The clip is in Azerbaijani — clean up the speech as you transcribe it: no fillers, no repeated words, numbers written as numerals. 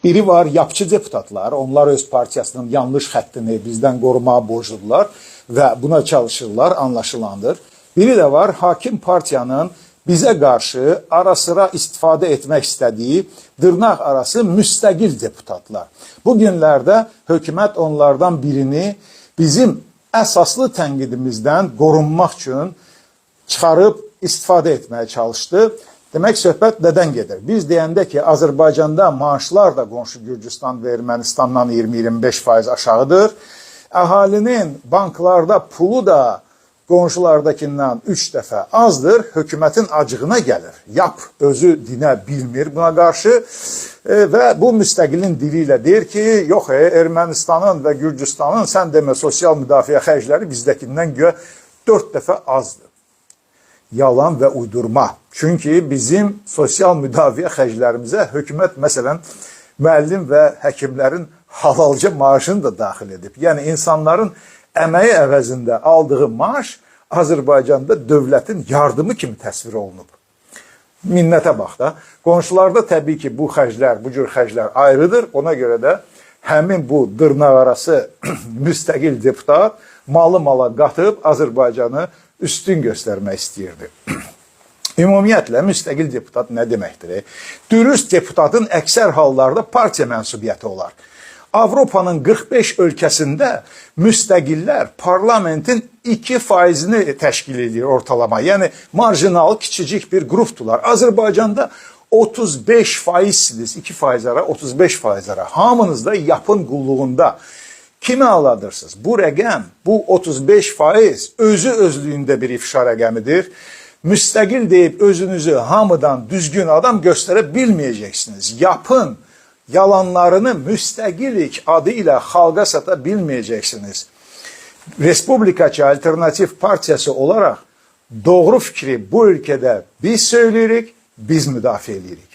Biri var yapçı deputatlar, onlar öz partiyasının yanlış xəttini bizdən qorumağa borcludular və buna çalışırlar, anlaşılandır. Biri də var hakim partiyanın bizə qarşı ara sıra istifadə etmək istədiyi dırnaq arası müstəqil deputatlar. Bu günlərdə hökumət onlardan birini bizim əsaslı tənqidimizdən qorunmaq üçün çıxarıb istifadə etməyə çalışdı. Demək, söhbət nədən gedir? Biz deyəndə ki, Azərbaycanda maaşlar da qonşu Gürcüstan və Ermənistandan 20-25% aşağıdır. Əhalinin banklarda pulu da qonşulardakindən 3 dəfə azdır. Hökumətin acığına gəlir. Yap, özü dinə bilmir buna qarşı. Və bu müstəqilin dili ilə deyir ki, yox, Ermənistanın və Gürcüstanın sən demə sosial müdafiə xərcləri bizdəkindən göyə 4 dəfə azdır. Yalan və uydurma. Çünki bizim sosial müdafiə xərclərimizə hökumət məsələn müəllim və həkimlərin halalca maaşını da daxil edib. Yəni insanların əməyi əvəzində aldığı maaş Azərbaycanda dövlətin yardımı kimi təsvir olunub. Minnətə bax da. Qonşularda təbii ki bu xərclər, bu cür xərclər ayrıdır. Ona görə də həmin bu dırnaqarası müstəqil deputat malı mala qatıb Azərbaycanı üstün göstərmək istəyirdi. Ümumiyyətlə, müstəqil deputat nə deməkdir? Dürüst deputatın əksər hallarda partiya mənsubiyyəti olar. Avropanın 45 ölkəsində müstəqillər parlamentin 2%-ni təşkil edir ortalama. Yəni, marjinal, kiçicik bir qrupdular. Azərbaycanda 35%-siniz, 2% ara, 35% ara. Hamınız da yapın qulluğunda. Kimi aladırsınız? Bu rəqəm, bu 35% özü özlüyündə bir ifşa rəqəmidir. Müstəqil deyib özünüzü hamıdan düzgün adam göstərə bilməyəcəksiniz. Yapın yalanlarını müstəqilik adı ilə xalqa sata bilməyəcəksiniz. Respublikaçı Alternativ Partiyası olaraq doğru fikri bu ölkədə biz söyləyirik, biz müdafiə edirik.